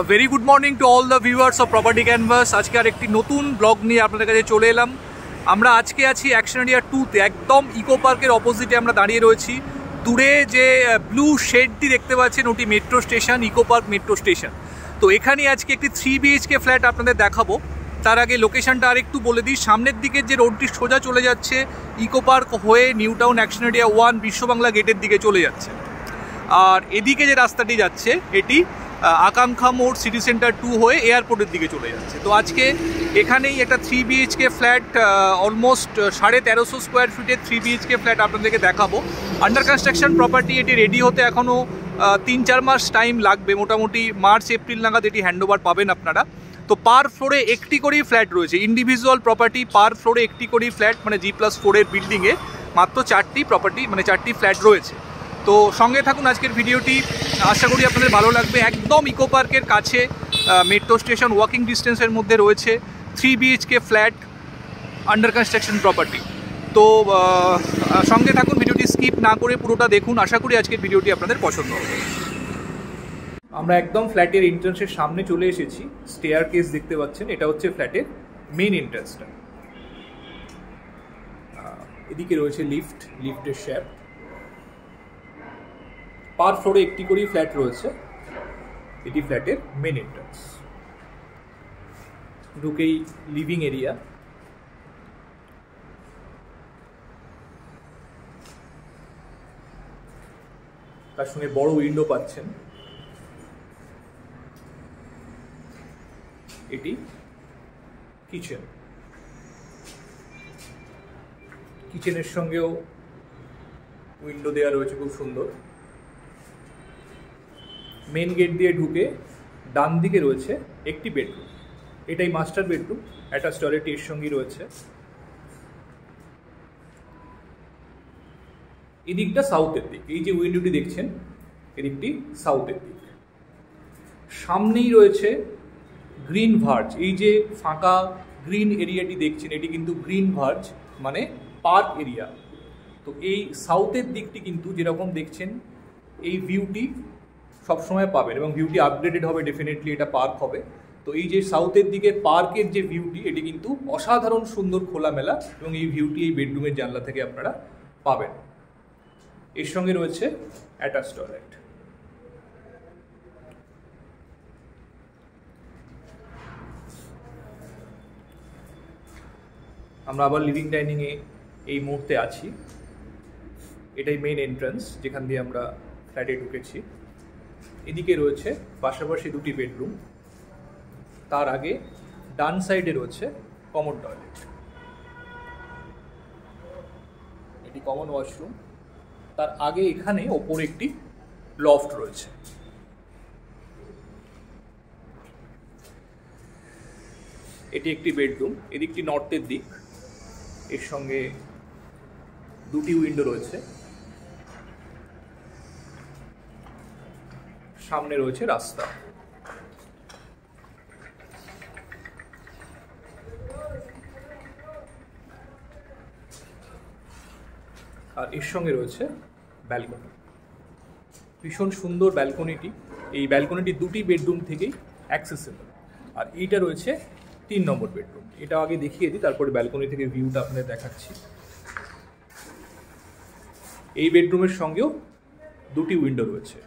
Very good morning to all the viewers of property canvas. আজকে আর একটি নতুন blog নিয়ে আপনাদের কাছে চলে এলাম। আমরা আজকে আছি অ্যাকশন এরিয়া 2-তে, একদম ইকো পার্কের অপোজিটে আমরা দাঁড়িয়ে রয়েছি। দূরে যে ব্লু শেডটি দেখতে পাচ্ছেন ওটি metro station, eco park metro station. তো এখানে আজকে একটি 3 BHK ফ্ল্যাট আপনাদের দেখাবো। তার আগে লোকেশনটা আরেকটু বলে দিই। সামনের দিকে যে রোডটি সোজা চলে যাচ্ছে ইকো পার্ক হয়ে new town action area 1 Biswa Bangla গেটের দিকে চলে যাচ্ছে। আর এদিকে যে রাস্তাটি যাচ্ছে এটি আকাঙ্ক্ষা মোড় সিটি সেন্টার 2 হয়ে এয়ারপোর্টের দিকে চলে যাচ্ছে। তো আজকে এখানেই একটা 3 BHK ফ্ল্যাট, অলমোস্ট 1350 স্কোয়ার ফিটের 3 BHK ফ্ল্যাট আপনাদেরকে দেখাবো। আন্ডার কনস্ট্রাকশন প্রপার্টি, এটি রেডি হতে এখনও 3-4 মাস টাইম লাগবে। মোটামুটি মার্চ এপ্রিল নাগাদ এটি হ্যান্ডওভার পাবেন আপনারা। তো পার ফ্লোরে একটি করেই ফ্ল্যাট রয়েছে, ইন্ডিভিজুয়াল প্রপার্টি। পার ফ্লোরে একটি করেই ফ্ল্যাট, মানে G+4 এর বিল্ডিংয়ে মাত্র 4টি প্রপার্টি, মানে 4টি ফ্ল্যাট রয়েছে। তো সঙ্গে থাকুন আজকের ভিডিওটি, আশা করি আপনাদের ভালো লাগবে। একদম ইকো পার্কের কাছে, মেট্রো স্টেশন ওয়াকিং ডিস্টেন্সের মধ্যে রয়েছে 3 BHK flat, under construction property. তো সঙ্গে থাকুন, ভিডিওটি স্কিপ না করে পুরোটা দেখুন। আশা করি আজকের ভিডিওটি আপনাদের পছন্দ হবে। আমরা একদম ফ্ল্যাটের এন্ট্রান্সের সামনে চলে এসেছি। স্টেয়ার কেস দেখতে পাচ্ছেন, এটা হচ্ছে ফ্ল্যাটের মেইন এন্ট্রান্সটা। এদিকে রয়েছে লিফটের শ্যাফট। পার ফ্লোরে একটি করেই ফ্ল্যাট রয়েছে। এটি ফ্ল্যাটের মেন এন্ট্রান্স। ঢুকেই লিভিং এরিয়া, তার সঙ্গে বড় উইন্ডো পাচ্ছেন। এটি কিচেনের সঙ্গেও উইন্ডো দেওয়া রয়েছে, খুব সুন্দর। মেন গেট দিয়ে ঢুকে ডান দিকে রয়েছে একটি বেডরুম, এটাই মাস্টার বেডরুম। অ্যাটাচ টয়লেট এর সঙ্গেই রয়েছে। এদিকটা সাউথের দিক, এই যে উইন্ডোটি দেখছেন এদিকটি সাউথের দিক। সামনেই রয়েছে গ্রিন ভার্জ, এই যে ফাঁকা গ্রিন এরিয়াটি দেখছেন এটি কিন্তু গ্রিন ভার্জ, মানে পার্ক এরিয়া। তো এই সাউথের দিকটি কিন্তু যেরকম দেখছেন এই ভিউটি সবসময় পাবেন, এবং ভিউটি আপগ্রেডেড হবে, ডেফিনেটলি এটা পার্ক হবে। তো এই যে সাউথের দিকে পার্কের যে ভিউটি, এটি কিন্তু অসাধারণ সুন্দর খোলামেলা, এবং এই ভিউটি এই বেডরুমের জানলা থেকে আপনারা পাবেন। এর সঙ্গে রয়েছে অ্যাটাচ টয়লেট। আমরা আবার লিভিং ডাইনিংয়ে এই মুহূর্তে আছি। এটাই মেইন এন্ট্রান্স, যেখান দিয়ে আমরা ফ্ল্যাটে ঢুকেছি। এদিকে রয়েছে পাশাপাশি দুটি বেডরুম। তার আগে ডান সাইডে রয়েছে কমন টয়লেট, এটি কমন ওয়াশরুম। তার আগে এখানে ওপরে একটি লফট রয়েছে। এটি একটি বেডরুম, এদিকটি নর্থের দিক। এর সঙ্গে দুটি উইন্ডো রয়েছে। সামনে রয়েছে রাস্তা। আর এর সঙ্গে রয়েছে ব্যালকনি, ভীষণ সুন্দর ব্যালকনিটি। এই ব্যালকনিটি দুটি বেডরুম থেকেই অ্যাক্সেসেবল। আর এইটা রয়েছে 3 নম্বর বেডরুম। এটা আগে দেখিয়ে দিই, তারপরে ব্যালকনি থেকে ভিউটা আপনাদের দেখাচ্ছি। এই বেডরুমের সঙ্গেও দুটি উইন্ডো রয়েছে।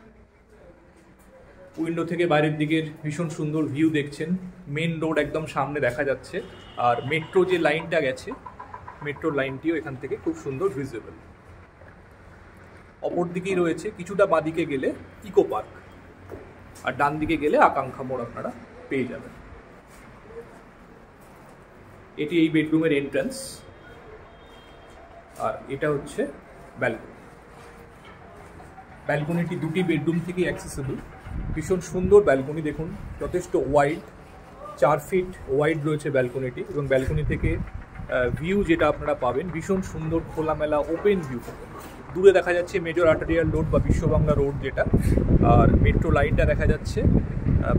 উইন্ডো থেকে বাইরের দিকের ভীষণ সুন্দর ভিউ দেখছেন। মেন রোড একদম সামনে দেখা যাচ্ছে। আর মেট্রো যে লাইনটা গেছে, মেট্রো লাইনটিও এখান থেকে খুব সুন্দর ভিজিবল। অপর দিকেই রয়েছে, কিছুটা বাঁদিকে গেলে ইকো পার্ক, আর ডান দিকে গেলে আকাঙ্ক্ষা মোড় আপনারা পেয়ে যাবেন। এটি এই বেডরুমের এন্ট্রান্স, আর এটা হচ্ছে ব্যালকনি। ব্যালকনিটি দুটি বেডরুম থেকেই অ্যাক্সেসেবল। ভীষণ সুন্দর ব্যালকনি, দেখুন যথেষ্ট ওয়াইড, 4 ফিট ওয়াইড রয়েছে ব্যালকনিটি। এবং ব্যালকনি থেকে ভিউ যেটা আপনারা পাবেন ভীষণ সুন্দর খোলামেলা ওপেন ভিউ পাবেন। দূরে দেখা যাচ্ছে মেজর আর্টারিয়াল রোড বা বিশ্ববাংলা রোড যেটা, আর মেট্রো লাইনটা দেখা যাচ্ছে।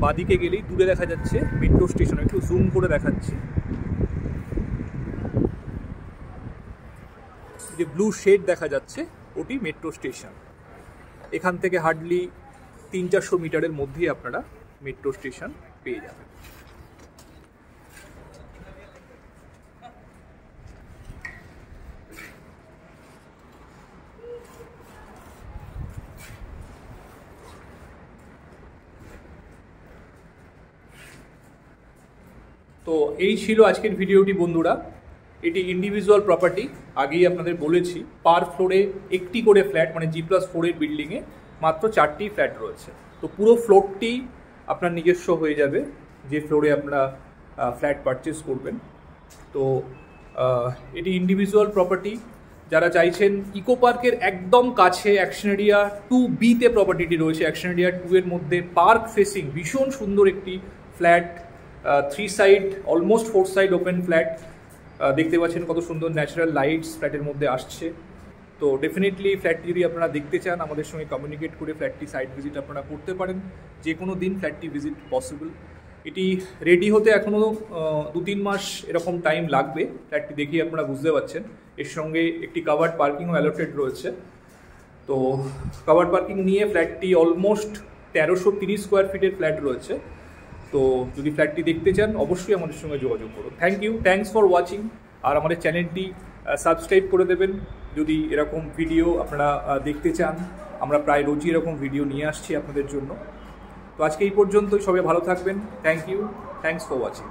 বাদিকে গেলেই দূরে দেখা যাচ্ছে মেট্রো স্টেশন। একটু জুম করে দেখাচ্ছি, যে ব্লু শেড দেখা যাচ্ছে ওটি মেট্রো স্টেশন। এখান থেকে হার্ডলি 300-400 মিটারের মধ্যেই আপনারা মেট্রো স্টেশন পেয়ে যাবেন। তো এই ছিল আজকের ভিডিওটি বন্ধুরা। এটি ইন্ডিভিজুয়াল প্রপার্টি, আগেই আপনাদের বলেছি। পার ফ্লোরে একটি করে ফ্ল্যাট, মানে G+4 বিল্ডিংয়ে মাত্র 4টি ফ্ল্যাট রয়েছে। তো পুরো ফ্লোরটি আপনার নিজস্ব হয়ে যাবে যে ফ্লোরে আপনারা ফ্ল্যাট পারচেস করবেন। তো এটি ইন্ডিভিজুয়াল প্রপার্টি। যারা চাইছেন, ইকো পার্কের একদম কাছে অ্যাকশন এরিয়া 2B-তে প্রপার্টিটি রয়েছে। অ্যাকশন এরিয়া 2-এর মধ্যে পার্ক ফেসিং ভীষণ সুন্দর একটি flat, 3 side almost 4 side open flat. দেখতে পাচ্ছেন কত সুন্দর ন্যাচারাল লাইটস ফ্ল্যাটের মধ্যে আসছে। তো ডেফিনেটলি ফ্ল্যাটটি যদি আপনারা দেখতে চান, আমাদের সঙ্গে কমিউনিকেট করে ফ্ল্যাটটি সাইট ভিজিট আপনারা করতে পারেন। যে কোনো দিন ফ্ল্যাটটি ভিজিট পসিবল। এটি রেডি হতে এখনও 2-3 মাস এরকম টাইম লাগবে। ফ্ল্যাটটি দেখেই আপনারা বুঝতে পারছেন। এর সঙ্গে একটি কাভার্ড পার্কিংও অ্যালোটেড রয়েছে। তো কাভার্ড পার্কিং নিয়ে ফ্ল্যাটটি অলমোস্ট 1330 স্কোয়ার ফিটের ফ্ল্যাট রয়েছে। তো যদি ফ্ল্যাটটি দেখতে চান, অবশ্যই আমাদের সঙ্গে যোগাযোগ করুন। Thanks for watching. আর আমাদের চ্যানেলটি সাবস্ক্রাইব করে দেবেন যদি এরকম ভিডিও আপনারা দেখতে চান। আমরা প্রায় রোজই এরকম ভিডিও নিয়ে আসছি আপনাদের জন্য। তো আজকে এই পর্যন্তই। সবাই ভালো থাকবেন। Thanks for watching.